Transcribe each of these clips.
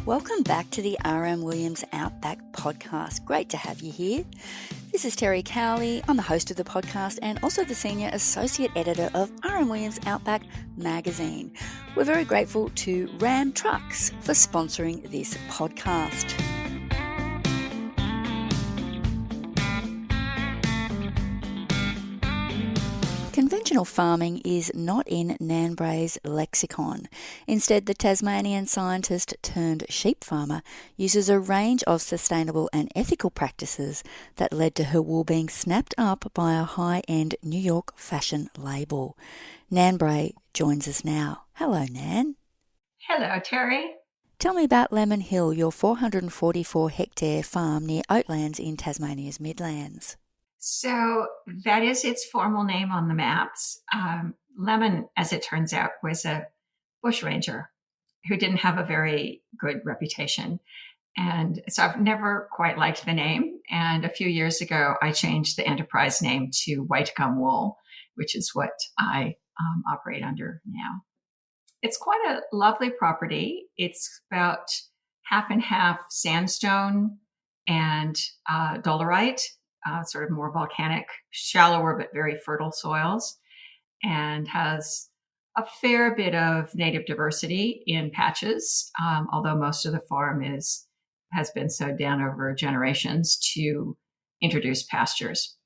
Welcome back to the R.M.Williams Outback podcast. Great to have you here. This is Terry Cowley. I'm the host of the podcast and also the senior associate editor of R.M.Williams Outback magazine. We're very grateful to Ram Trucks for sponsoring this podcast. Conventional farming is not in Nan Bray's lexicon. Instead, the Tasmanian scientist turned sheep farmer uses a range of sustainable and ethical practices that led to her wool being snapped up by a high-end New York fashion label. Nan Bray joins us now. Hello, Nan. Hello, Terry. Tell me about Lemon Hill, your 444-hectare farm near Oatlands in Tasmania's Midlands. So that is its formal name on the maps. Lemon, as it turns out, was a bushranger who didn't have a very good reputation. And so I've never quite liked the name. And a few years ago, I changed the enterprise name to White Gum Wool, which is what I operate under now. It's quite a lovely property. It's about half and half sandstone and dolerite. Sort of more volcanic, shallower but very fertile soils, and has a fair bit of native diversity in patches, although most of the farm has been sowed down over generations to introduce pastures.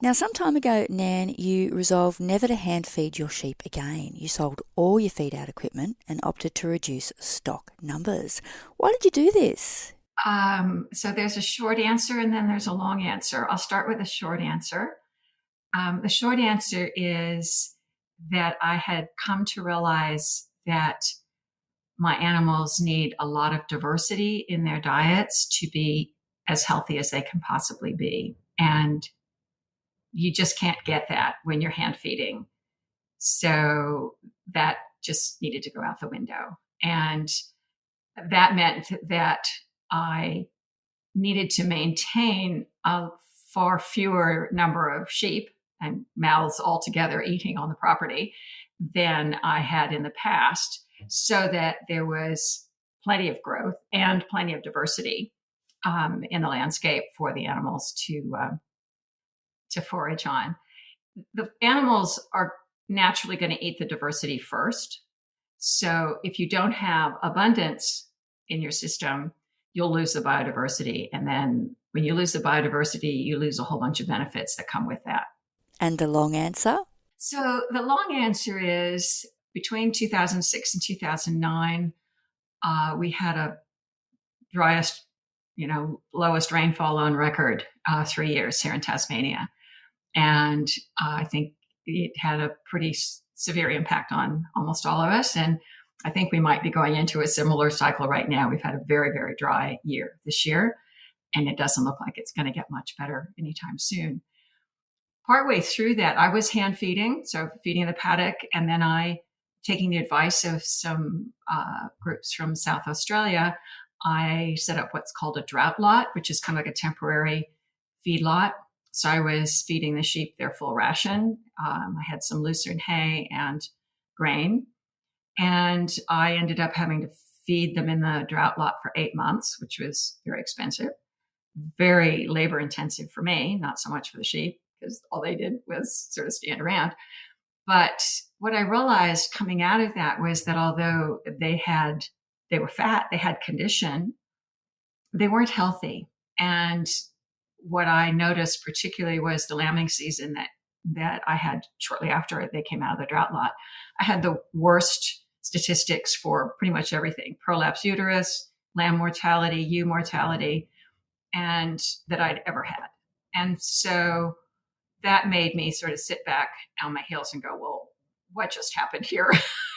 Now, some time ago, Nan, you resolved never to hand feed your sheep again. You sold all your feed out equipment and opted to reduce stock numbers. Why did you do this? So there's a short answer and then there's a long answer. I'll start with the short answer. The short answer is that I had come to realize that my animals need a lot of diversity in their diets to be as healthy as they can possibly be. And you just can't get that when you're hand feeding. So that just needed to go out the window. And that meant that I needed to maintain a far fewer number of sheep and mouths altogether eating on the property than I had in the past, so that there was plenty of growth and plenty of diversity in the landscape for the animals to forage on. The animals are naturally going to eat the diversity first. So if you don't have abundance in your system, you'll lose the biodiversity. And then when you lose the biodiversity, you lose a whole bunch of benefits that come with that. And the long answer? So the long answer is between 2006 and 2009, we had a driest, lowest rainfall on record 3 years here in Tasmania. And I think it had a pretty severe impact on almost all of us. And I think we might be going into a similar cycle right now. We've had a very, very dry year this year, and it doesn't look like it's going to get much better anytime soon. Partway through that, I was hand feeding, so feeding the paddock, and then taking the advice of some groups from South Australia, I set up what's called a drought lot, which is kind of like a temporary feed lot. So I was feeding the sheep their full ration. I had some lucerne hay and grain. And I ended up having to feed them in the drought lot for 8 months, which was very expensive, very labor intensive for me, not so much for the sheep, because all they did was sort of stand around. But what I realized coming out of that was that although they were fat, they had condition, they weren't healthy. And what I noticed particularly was the lambing season that I had shortly after they came out of the drought lot. I had the worst statistics for pretty much everything: prolapse uterus, lamb mortality, ewe mortality, and that I'd ever had. And so that made me sort of sit back on my heels and go, well, what just happened here?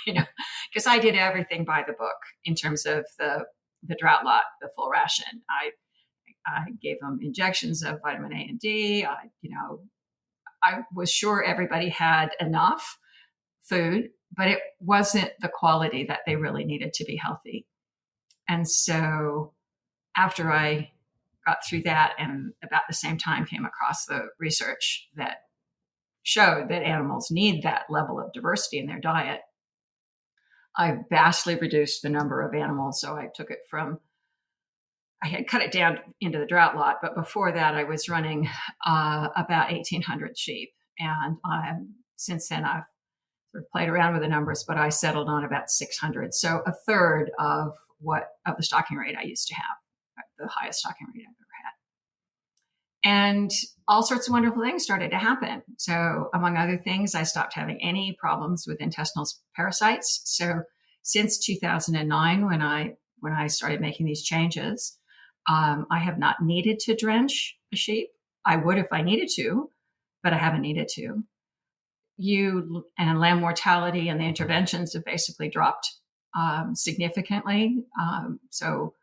Because I did everything by the book in terms of the drought lot, the full ration. I gave them injections of vitamin A and D. I was sure everybody had enough food, but it wasn't the quality that they really needed to be healthy. And so after I got through that, and about the same time came across the research that showed that animals need that level of diversity in their diet, I vastly reduced the number of animals. So I took it from, I had cut it down into the drought lot, but before that I was running about 1,800 sheep. And since then I've sort of played around with the numbers, but I settled on about 600. So a third of the stocking rate I used to have, the highest stocking rate I've ever had. And all sorts of wonderful things started to happen. So among other things, I stopped having any problems with intestinal parasites. So since 2009, when I started making these changes, I have not needed to drench a sheep. I would if I needed to, but I haven't needed to. And lamb mortality and the interventions have basically dropped significantly. So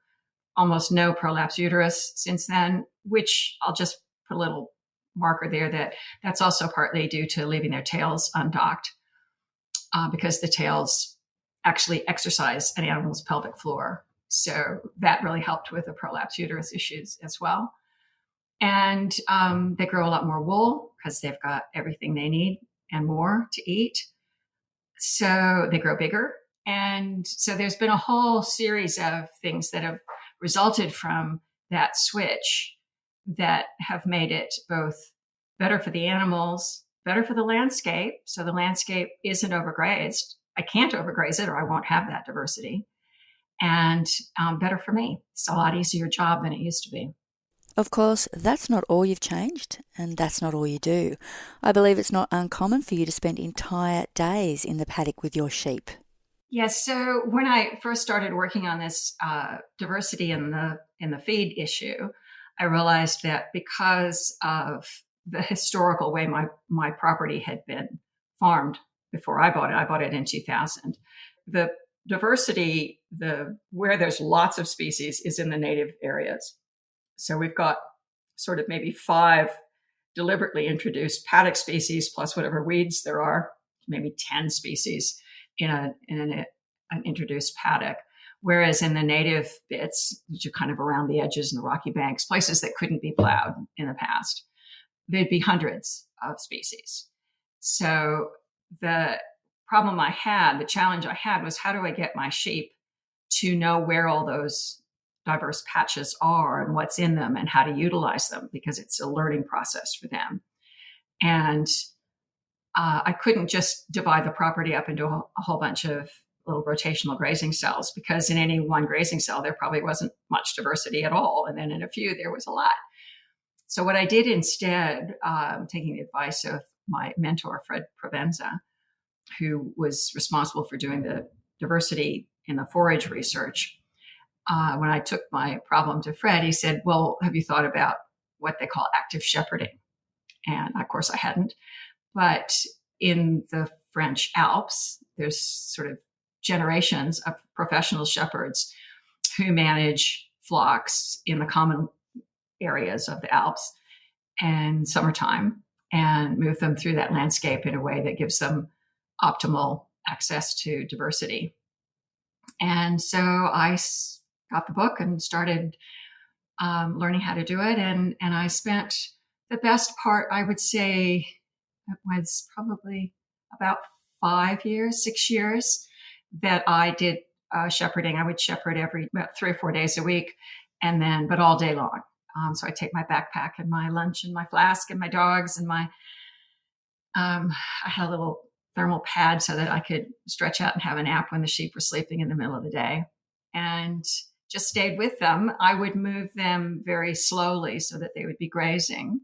almost no prolapse uterus since then, which I'll just put a little marker there that's also partly due to leaving their tails undocked, because the tails actually exercise an animal's pelvic floor. So that really helped with the prolapse uterus issues as well. And they grow a lot more wool because they've got everything they need and more to eat. So they grow bigger. And so there's been a whole series of things that have resulted from that switch that have made it both better for the animals, better for the landscape. So the landscape isn't overgrazed. I can't overgraze it or I won't have that diversity. And better for me. It's a lot easier job than it used to be. Of course, that's not all you've changed, and that's not all you do. I believe it's not uncommon for you to spend entire days in the paddock with your sheep. Yes. So when I first started working on this diversity in the feed issue, I realized that because of the historical way my property had been farmed before I bought it in 2000. The diversity, where there's lots of species, is in the native areas. So we've got sort of maybe 5 deliberately introduced paddock species plus whatever weeds there are, maybe 10 species in an introduced paddock. Whereas in the native bits, which are kind of around the edges and the rocky banks, places that couldn't be plowed in the past, there'd be hundreds of species. So the challenge I had was, how do I get my sheep to know where all those diverse patches are and what's in them and how to utilize them, because it's a learning process for them. And I couldn't just divide the property up into a whole bunch of little rotational grazing cells, because in any one grazing cell, there probably wasn't much diversity at all. And then in a few, there was a lot. So what I did instead, taking the advice of my mentor, Fred Provenza, who was responsible for doing the diversity in the forage research, when I took my problem to Fred, he said, well, have you thought about what they call active shepherding? And of course I hadn't. But in the French Alps, there's sort of generations of professional shepherds who manage flocks in the common areas of the Alps and summertime and move them through that landscape in a way that gives them optimal access to diversity. And so I got the book and started learning how to do it. And I spent the best part, I would say, it was probably about 6 years that I did shepherding. I would shepherd about 3 or 4 days a week, but all day long. So I take my backpack and my lunch and my flask and my dogs and I had a little thermal pad so that I could stretch out and have a nap when the sheep were sleeping in the middle of the day, and just stayed with them. I would move them very slowly so that they would be grazing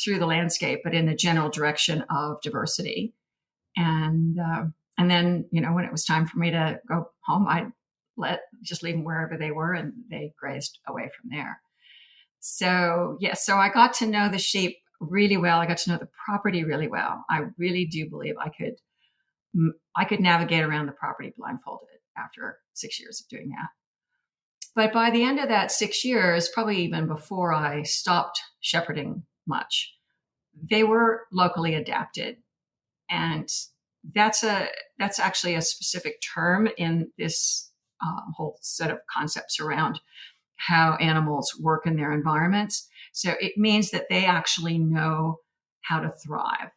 through the landscape, but in the general direction of diversity. And then, when it was time for me to go home, I'd just leave them wherever they were, and they grazed away from there. So, so I got to know the sheep really well. I got to know the property really well. I really do believe I could navigate around the property blindfolded after 6 years of doing that. But by the end of that 6 years, probably even before I stopped shepherding much, they were locally adapted. And that's actually a specific term in this whole set of concepts around how animals work in their environments. So it means that they actually know how to thrive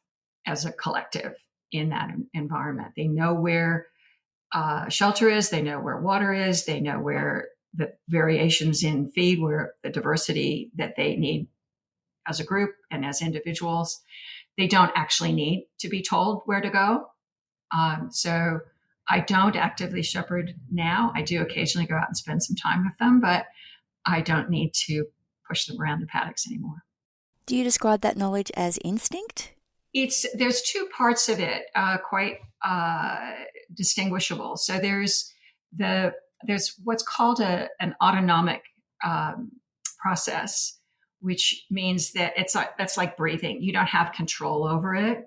as a collective in that environment. They know where shelter is, they know where water is, they know where the variations in feed, where the diversity that they need as a group and as individuals. They don't actually need to be told where to go. So I don't actively shepherd now. I do occasionally go out and spend some time with them, but I don't need to push them around the paddocks anymore. Do you describe that knowledge as instinct? There's two parts of it, quite distinguishable. So there's what's called an autonomic process, which means that that's like breathing. You don't have control over it,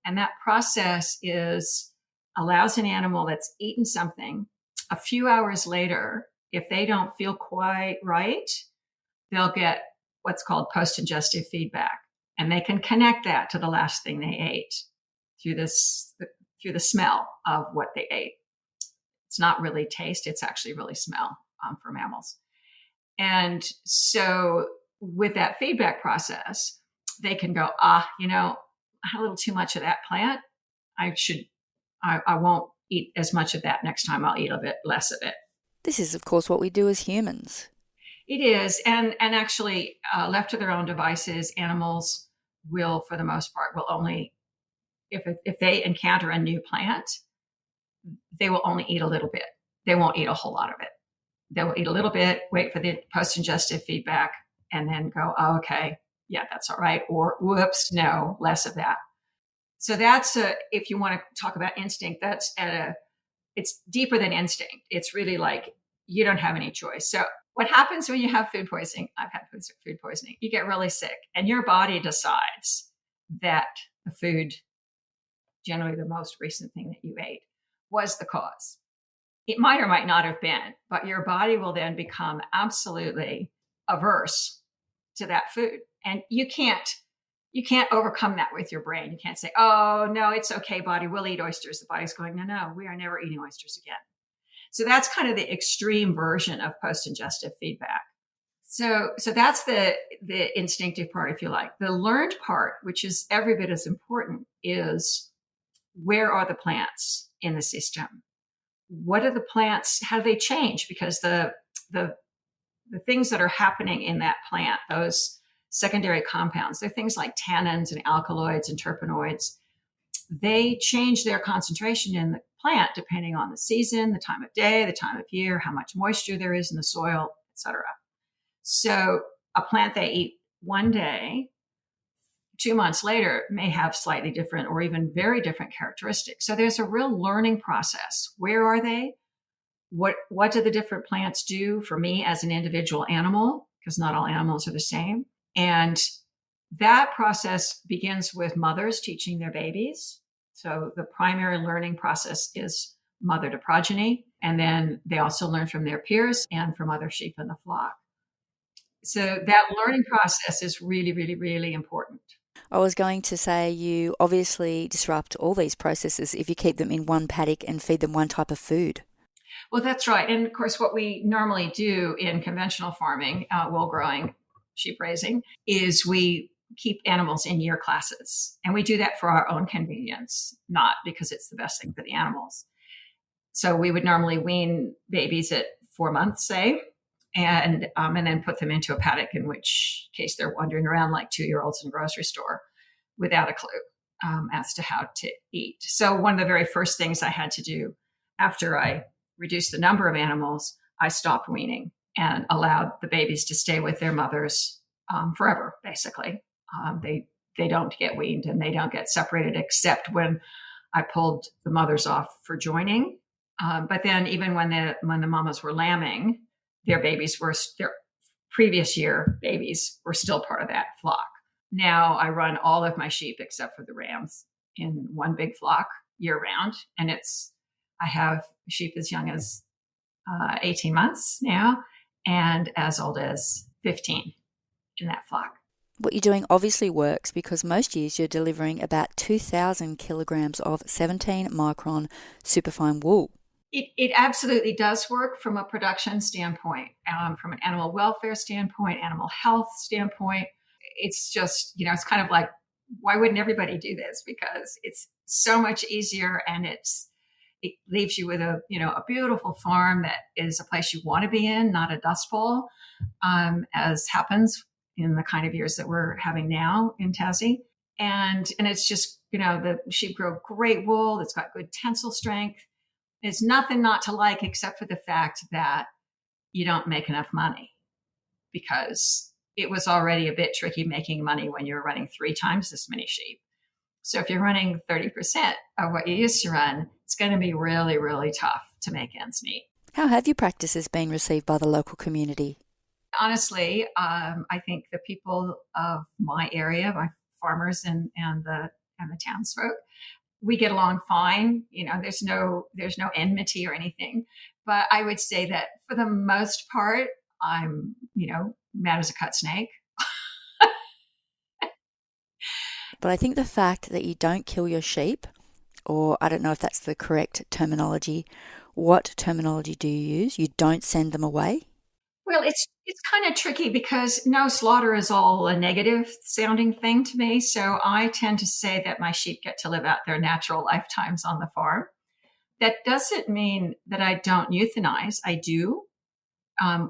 and that process allows an animal that's eaten something a few hours later, if they don't feel quite right, they'll get what's called post-ingestive feedback. And they can connect that to the last thing they ate through the smell of what they ate. It's not really taste, it's actually really smell for mammals. And so with that feedback process, they can go, I had a little too much of that plant. I won't eat as much of that next time. I'll eat a bit less of it. This is, of course, what we do as humans. It is. And actually, left to their own devices, animals will, for the most part, will only, if they encounter a new plant, they will only eat a little bit. They won't eat a whole lot of it. They will eat a little bit, wait for the post-ingestive feedback, and then go, oh, okay, yeah, that's all right. Or whoops, no, less of that. So that's if you want to talk about instinct, it's deeper than instinct. It's really like you don't have any choice. So what happens when you have food poisoning? I've had food poisoning. You get really sick, and your body decides that the food, generally the most recent thing that you ate, was the cause. It might or might not have been, but your body will then become absolutely averse to that food, and you can't overcome that with your brain. You can't say, oh, no, it's okay, body, we'll eat oysters. The body's going, no, we are never eating oysters again. So that's kind of the extreme version of post-ingestive feedback. So that's the instinctive part, if you like. The learned part, which is every bit as important, is where are the plants in the system? What are the plants? How do they change? Because the things that are happening in that plant, those secondary compounds, they're things like tannins and alkaloids and terpenoids. They change their concentration in the plant depending on the season, the time of day, the time of year, how much moisture there is in the soil, etc. So a plant they eat one day, 2 months later, may have slightly different or even very different characteristics. So there's a real learning process. Where are they? What do the different plants do for me as an individual animal? Because not all animals are the same. And that process begins with mothers teaching their babies. So the primary learning process is mother to progeny. And then they also learn from their peers and from other sheep in the flock. So that learning process is really, really, really important. I was going to say you obviously disrupt all these processes if you keep them in one paddock and feed them one type of food. Well, that's right. And of course, what we normally do in conventional farming, wool growing, sheep raising, is we keep animals in year classes. And we do that for our own convenience, not because it's the best thing for the animals. So we would normally wean babies at 4 months, say, and then put them into a paddock, in which case they're wandering around like 2-year-olds in a grocery store without a clue as to how to eat. So one of the very first things I had to do after I reduced the number of animals, I stopped weaning and allowed the babies to stay with their mothers forever, basically. They don't get weaned and they don't get separated except when I pulled the mothers off for joining. But then even when the mamas were lambing, their previous year babies were still part of that flock. Now I run all of my sheep except for the rams in one big flock year round. And I have sheep as young as 18 months now and as old as 15 in that flock. What you're doing obviously works because most years you're delivering about 2,000 kilograms of 17 micron superfine wool. It absolutely does work from a production standpoint, from an animal welfare standpoint, animal health standpoint. It's just, it's kind of like, why wouldn't everybody do this? Because it's so much easier and it's it leaves you with a beautiful farm that is a place you want to be in, not a dust bowl, as happens in the kind of years that we're having now in Tassie. And it's just, the sheep grow great wool. It's got good tensile strength. There's nothing not to like except for the fact that you don't make enough money, because it was already a bit tricky making money when you were running 3 times this many sheep. So if you're running 30% of what you used to run, it's going to be really, really tough to make ends meet. How have your practices been received by the local community? Honestly, I think the people of my area, my farmers and the townsfolk, we get along fine. There's no enmity or anything. But I would say that for the most part, I'm, mad as a cut snake. But I think the fact that you don't kill your sheep, or I don't know if that's the correct terminology, what terminology do you use? You don't send them away? Well, it's kind of tricky because no slaughter is all a negative sounding thing to me. So I tend to say that my sheep get to live out their natural lifetimes on the farm. That doesn't mean that I don't euthanize. I do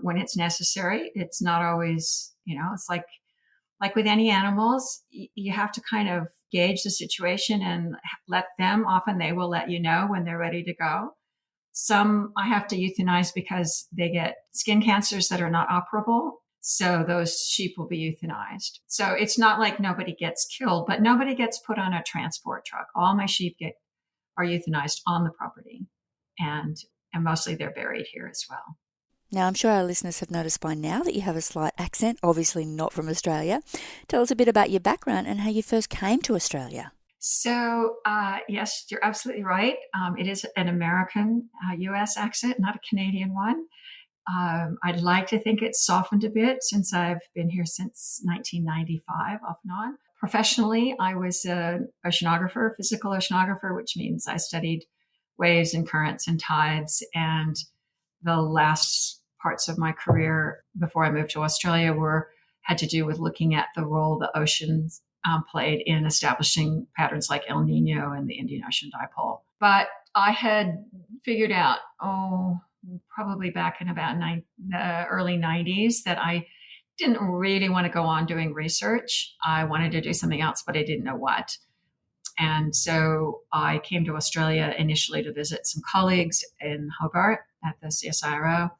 when it's necessary. It's not always, it's like with any animals, you have to kind of gauge the situation and let them. Often they will let you know when they're ready to go. Some I have to euthanize because they get skin cancers that are not operable. So those sheep will be euthanized. So it's not like nobody gets killed, but nobody gets put on a transport truck. All my sheep are euthanized on the property, and mostly they're buried here as well. Now, I'm sure our listeners have noticed by now that you have a slight accent, obviously not from Australia. Tell us a bit about your background and how you first came to Australia. So, yes, you're absolutely right. It is an American U.S. accent, not a Canadian one. I'd like to think it's softened a bit since I've been here since 1995, off and on. Professionally, I was an oceanographer, physical oceanographer, which means I studied waves and currents and tides. And the last parts of my career before I moved to Australia had to do with looking at the role the oceans played in establishing patterns like El Nino and the Indian Ocean Dipole. But I had figured out, probably back in about the early 90s, that I didn't really want to go on doing research. I wanted to do something else, but I didn't know what. And so I came to Australia initially to visit some colleagues in Hobart at the CSIRO,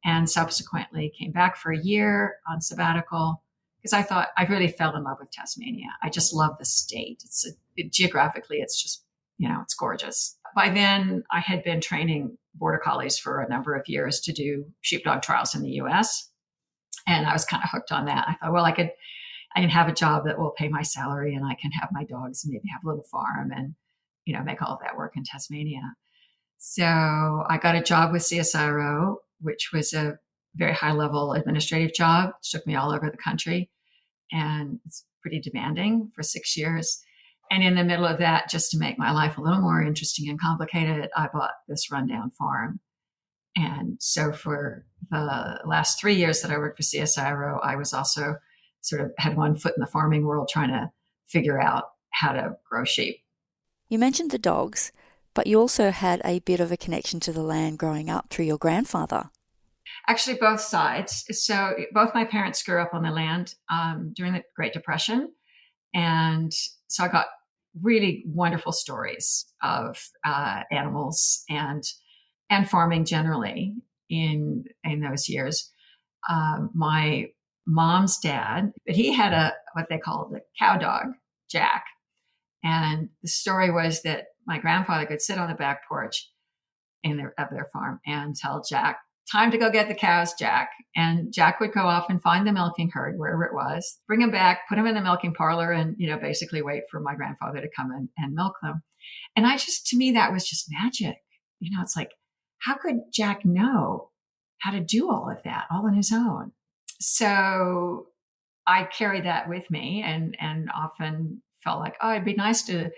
and subsequently came back for a year on sabbatical because I thought I really fell in love with Tasmania. I just love the state. Geographically, it's just, it's gorgeous. By then, I had been training border collies for a number of years to do sheepdog trials in the U.S., and I was kind of hooked on that. I thought, well, I can have a job that will pay my salary, and I can have my dogs and maybe have a little farm and, make all of that work in Tasmania. So I got a job with CSIRO, which was a very high level administrative job. It took me all over the country, and it's pretty demanding for 6 years. And in the middle of that, just to make my life a little more interesting and complicated, I bought this rundown farm. And so for the last 3 years that I worked for CSIRO, I was also sort of had one foot in the farming world trying to figure out how to grow sheep. You mentioned the dogs, but you also had a bit of a connection to the land growing up through your grandfather. Actually, both sides. So both my parents grew up on the land during the Great Depression. And so I got really wonderful stories of animals and farming generally in those years. My mom's dad, but he had what they called a cow dog, Jack. And the story was that my grandfather could sit on the back porch of their farm and tell Jack, "Time to go get the cows, Jack." And Jack would go off and find the milking herd wherever it was, bring him back, put him in the milking parlor, and basically wait for my grandfather to come and milk them. And to me, that was just magic. It's like, how could Jack know how to do all of that all on his own? So I carry that with me, and often felt like, it'd be nice to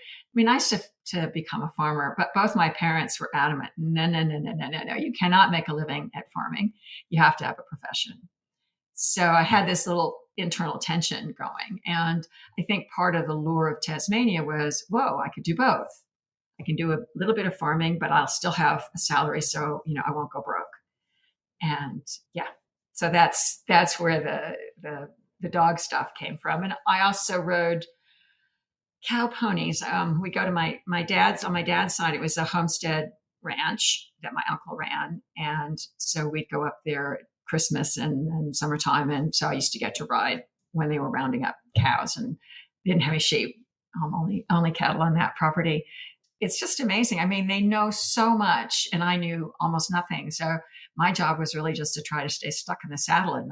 become a farmer. But both my parents were adamant, no, you cannot make a living at farming. You have to have a profession. So I had this little internal tension going. And I think part of the lure of Tasmania was, whoa, I could do both. I can do a little bit of farming, but I'll still have a salary. So, I won't go broke. And yeah, so that's where the dog stuff came from. And I also rode cow ponies. We go to my dad's, on my dad's side, it was a homestead ranch that my uncle ran. And so we'd go up there at Christmas and summertime. And so I used to get to ride when they were rounding up cows, and didn't have any sheep, only cattle on that property. It's just amazing. I mean, they know so much and I knew almost nothing. So my job was really just to try to stay stuck in the saddle and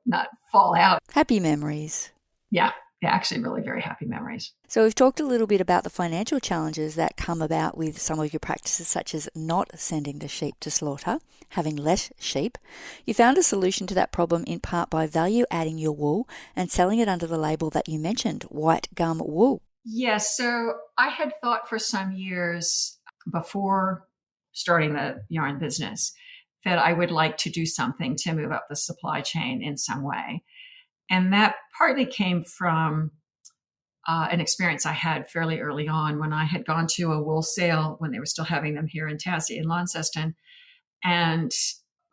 not fall out. Happy memories. Yeah, actually really very happy memories. So we've talked a little bit about the financial challenges that come about with some of your practices, such as not sending the sheep to slaughter, having less sheep. You found a solution to that problem in part by value adding your wool and selling it under the label that you mentioned, white gum wool. Yes. So I had thought for some years before starting the yarn business that I would like to do something to move up the supply chain in some way. And that partly came from an experience I had fairly early on when I had gone to a wool sale when they were still having them here in Tassie in Launceston. And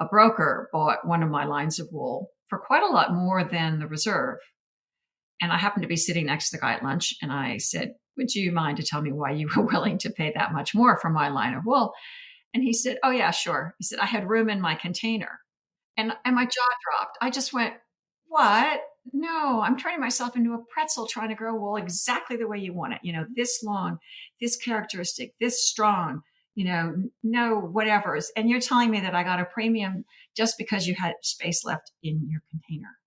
a broker bought one of my lines of wool for quite a lot more than the reserve. And I happened to be sitting next to the guy at lunch, and I said, "Would you mind to tell me why you were willing to pay that much more for my line of wool?" And he said, "Oh yeah, sure." He said, "I had room in my container." And my jaw dropped. I just went, "What? No, I'm turning myself into a pretzel trying to grow wool exactly the way you want it. This long, this characteristic, this strong, no whatevers. And you're telling me that I got a premium just because you had space left in your container."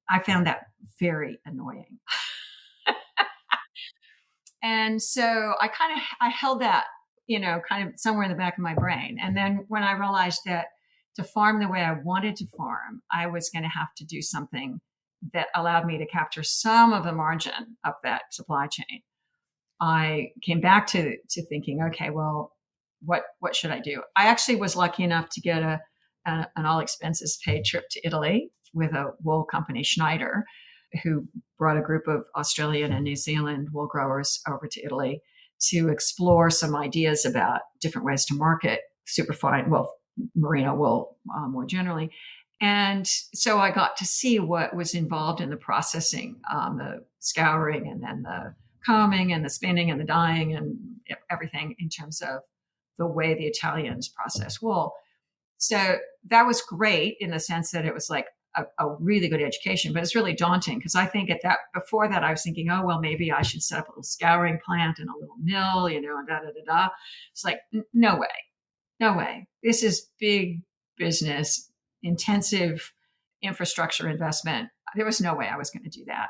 I found that very annoying. And so I held that, kind of somewhere in the back of my brain. And then when I realized that to farm the way I wanted to farm, I was going to have to do something that allowed me to capture some of the margin of that supply chain. I came back to thinking, okay, well, what should I do? I actually was lucky enough to get an all expenses paid trip to Italy with a wool company, Schneider, who brought a group of Australian and New Zealand wool growers over to Italy to explore some ideas about different ways to market superfine, merino wool more generally. And so I got to see what was involved in the processing, the scouring and then the combing and the spinning and the dyeing and everything in terms of the way the Italians process wool. So that was great in the sense that it was like a really good education, but it's really daunting because I think before that I was thinking, oh, well, maybe I should set up a little scouring plant and a little mill, and da-da-da-da. It's like, no way. This is big business, intensive infrastructure investment. There was no way I was going to do that.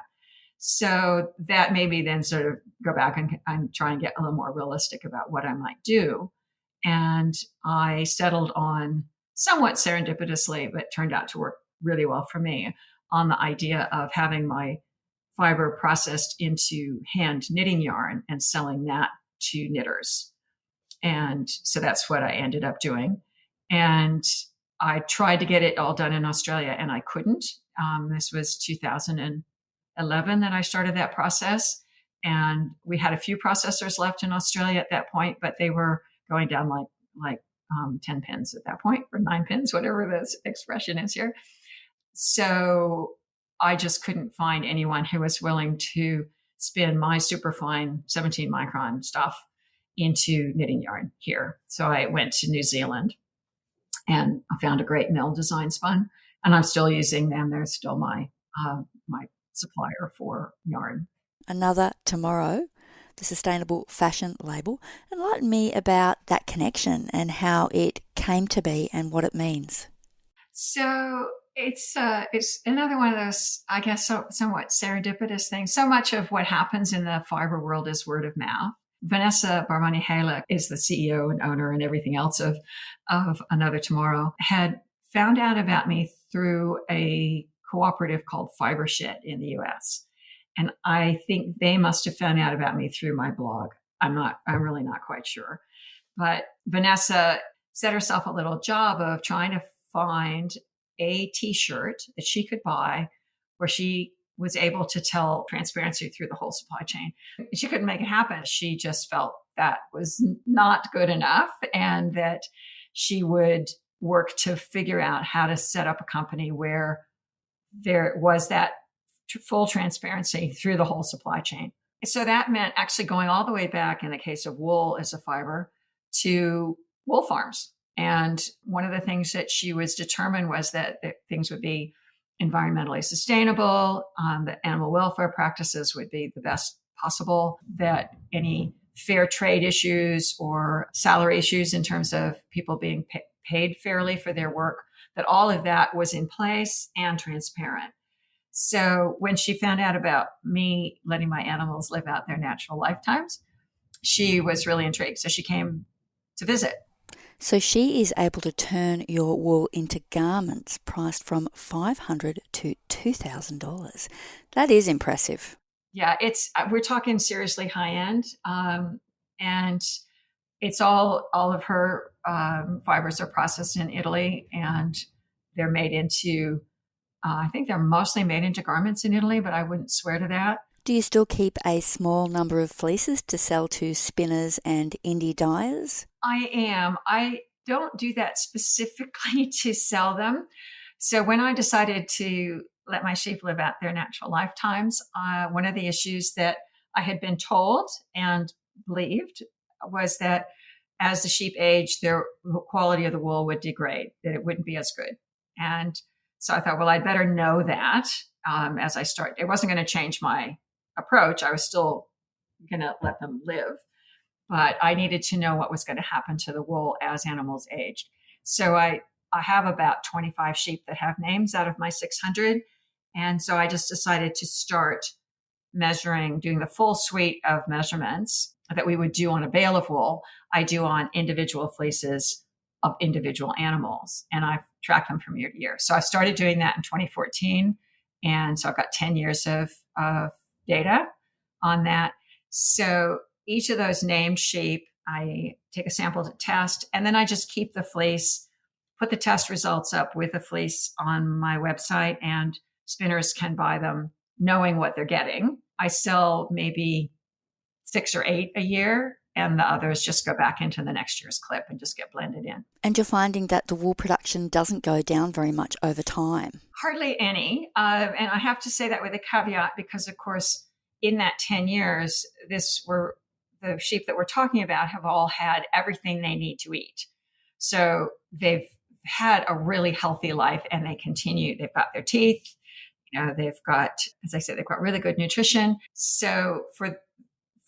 So that made me then sort of go back and try and get a little more realistic about what I might do. And I settled on, somewhat serendipitously, but turned out to work really well for me, on the idea of having my fiber processed into hand knitting yarn and selling that to knitters. And so that's what I ended up doing. And I tried to get it all done in Australia and I couldn't. This was 2011 that I started that process. And we had a few processors left in Australia at that point, but they were going down like 10 pins at that point, or 9 pins, whatever this expression is here. So I just couldn't find anyone who was willing to spin my superfine 17 micron stuff into knitting yarn here. So I went to New Zealand and I found a great mill, Design Spun, and I'm still using them. They're still my supplier for yarn. Another Tomorrow, the sustainable fashion label. Enlighten me about that connection and how it came to be and what it means. So it's another one of those, I guess, somewhat serendipitous things. So much of what happens in the fiber world is word of mouth. Vanessa Barmani-Halek is the CEO and owner and everything else of Another Tomorrow, had found out about me through a cooperative called Fiber Shed in the US. And I think they must have found out about me through my blog. I'm really not quite sure. But Vanessa set herself a little job of trying to find a t-shirt that she could buy where she was able to tell transparency through the whole supply chain. She couldn't make it happen. She just felt that was not good enough, and that she would work to figure out how to set up a company where there was that full transparency through the whole supply chain. So that meant actually going all the way back in the case of wool as a fiber to wool farms. And one of the things that she was determined was that things would be environmentally sustainable, that animal welfare practices would be the best possible, that any fair trade issues or salary issues in terms of people being paid fairly for their work, that all of that was in place and transparent. So when she found out about me letting my animals live out their natural lifetimes, she was really intrigued. So she came to visit. So she is able to turn your wool into garments priced from $500 to $2,000. That is impressive. Yeah, we're talking seriously high end, and it's all of her fibers are processed in Italy, and they're made into. I think they're mostly made into garments in Italy, but I wouldn't swear to that. Do you still keep a small number of fleeces to sell to spinners and indie dyers? I am. I don't do that specifically to sell them. So when I decided to let my sheep live out their natural lifetimes, one of the issues that I had been told and believed was that as the sheep aged, the quality of the wool would degrade, that it wouldn't be as good. And so I thought, well, I'd better know that as I start. It wasn't going to change my approach. I was still going to let them live, but I needed to know what was going to happen to the wool as animals aged. So I have about 25 sheep that have names out of my 600. And so I just decided to start measuring, doing the full suite of measurements that we would do on a bale of wool. I do on individual fleeces of individual animals, and I've tracked them from year to year. So I started doing that in 2014. And so I've got 10 years of data on that. So each of those named sheep, I take a sample to test, and then I just keep the fleece, put the test results up with the fleece on my website, and spinners can buy them knowing what they're getting. I sell maybe 6 or 8 a year, and the others just go back into the next year's clip and just get blended in. And you're finding that the wool production doesn't go down very much over time? Hardly any. And I have to say that with a caveat because, of course, in that 10 years, the sheep that we're talking about have all had everything they need to eat. So they've had a really healthy life, and they continue. They've got their teeth. They've got, as I said, they've got really good nutrition. So for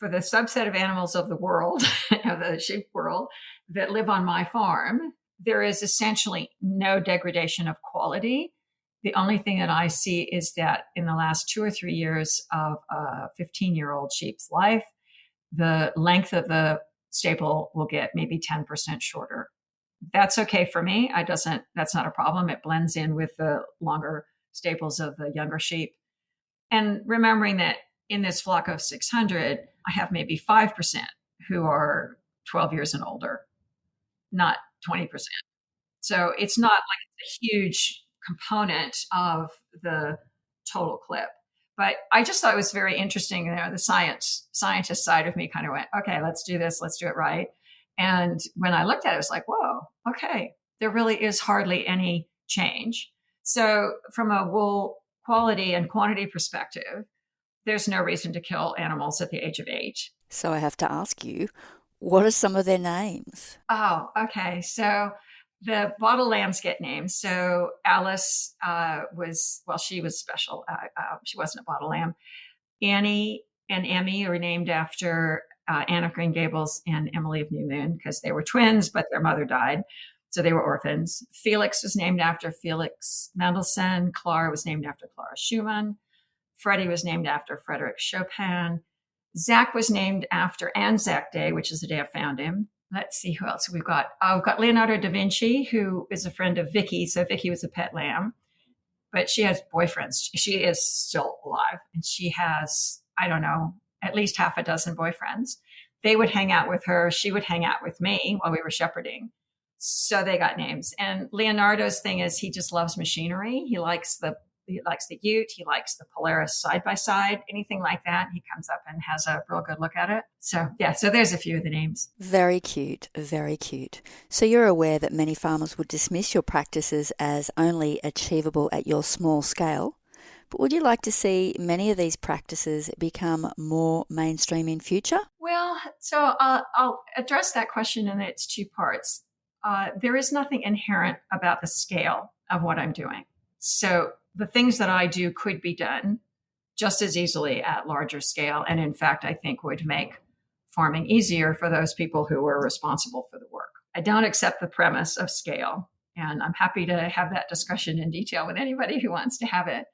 the subset of animals of the world, of the sheep world, that live on my farm, there is essentially no degradation of quality. The only thing that I see is that in the last 2 or 3 years of a 15-year-old sheep's life, the length of the staple will get maybe 10% shorter. That's okay for me. That's not a problem. It blends in with the longer staples of the younger sheep. And remembering that in this flock of 600, I have maybe 5% who are 12 years and older, not 20%. So it's not like it's a huge component of the total clip. But I just thought it was very interesting. The scientist side of me kind of went, okay, let's do this. Let's do it right. And when I looked at it, I was like, whoa, okay, there really is hardly any change. So from a wool quality and quantity perspective, there's no reason to kill animals at the age of 8. So I have to ask you, what are some of their names? Oh, okay. So the bottle lambs get names. So Alice she was special. She wasn't a bottle lamb. Annie and Emmy are named after Anne of Green Gables and Emily of New Moon because they were twins, but their mother died. So they were orphans. Felix was named after Felix Mendelssohn. Clara was named after Clara Schumann. Freddie was named after Frederick Chopin. Zach was named after Anzac Day, which is the day I found him. Let's see who else we've got. We've got Leonardo da Vinci, who is a friend of Vicky. So Vicky was a pet lamb, but she has boyfriends. She is still alive, and she has, I don't know, at least half a dozen boyfriends. They would hang out with her. She would hang out with me while we were shepherding. So they got names. And Leonardo's thing is he just loves machinery. He likes the He likes the Ute. He likes the Polaris side-by-side, anything like that. He comes up and has a real good look at it. So yeah, so there's a few of the names. Very cute, very cute. So you're aware that many farmers would dismiss your practices as only achievable at your small scale. But would you like to see many of these practices become more mainstream in future? Well, so I'll address that question in its two parts. There is nothing inherent about the scale of what I'm doing. So the things that I do could be done just as easily at larger scale. And in fact, I think would make farming easier for those people who are responsible for the work. I don't accept the premise of scale, and I'm happy to have that discussion in detail with anybody who wants to have it.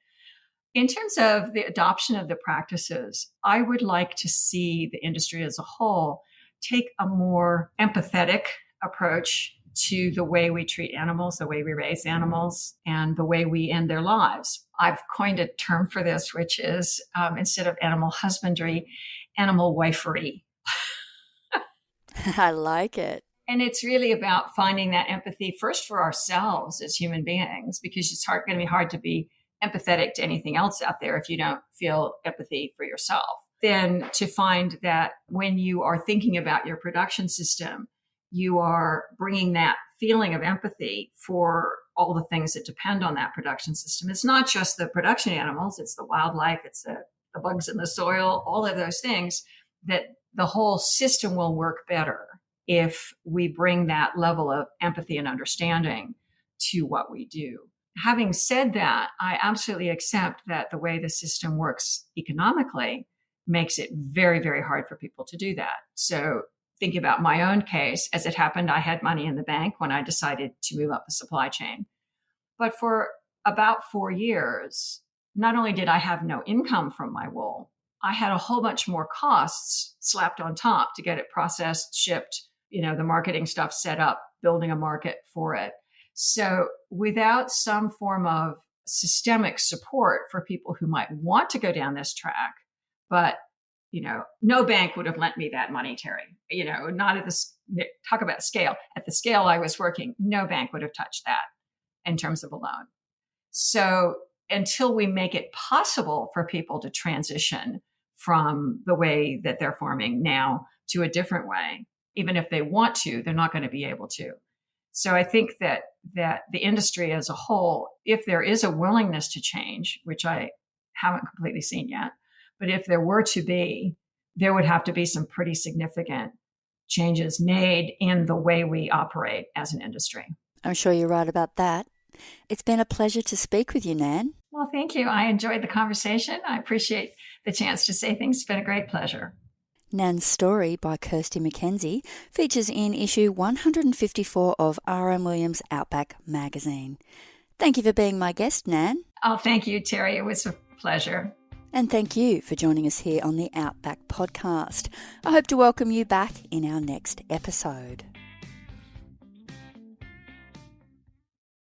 In terms of the adoption of the practices, I would like to see the industry as a whole take a more empathetic approach to the way we treat animals, the way we raise animals, and the way we end their lives. I've coined a term for this, which is instead of animal husbandry, animal wifery. I like it. And it's really about finding that empathy first for ourselves as human beings, because it's going to be hard to be empathetic to anything else out there if you don't feel empathy for yourself. Then to find that when you are thinking about your production system, you are bringing that feeling of empathy for all the things that depend on that production system. It's not just the production animals, it's the wildlife, it's the bugs in the soil, all of those things, that the whole system will work better if we bring that level of empathy and understanding to what we do. Having said that, I absolutely accept that the way the system works economically makes it very, very hard for people to do that. So thinking about my own case, as it happened, I had money in the bank when I decided to move up the supply chain. But for about 4 years, not only did I have no income from my wool, I had a whole bunch more costs slapped on top to get it processed, shipped, the marketing stuff set up, building a market for it. So without some form of systemic support for people who might want to go down this track, but no bank would have lent me that money, Terry. Not at talk about scale. At the scale I was working, no bank would have touched that in terms of a loan. So until we make it possible for people to transition from the way that they're farming now to a different way, even if they want to, they're not going to be able to. So I think that the industry as a whole, if there is a willingness to change, which I haven't completely seen yet, but if there were to be, there would have to be some pretty significant changes made in the way we operate as an industry. I'm sure you're right about that. It's been a pleasure to speak with you, Nan. Well, thank you. I enjoyed the conversation. I appreciate the chance to say things. It's been a great pleasure. Nan's story by Kirsty McKenzie features in issue 154 of R.M.Williams Outback magazine. Thank you for being my guest, Nan. Oh, thank you, Terry. It was a pleasure. And thank you for joining us here on the Outback podcast. I hope to welcome you back in our next episode.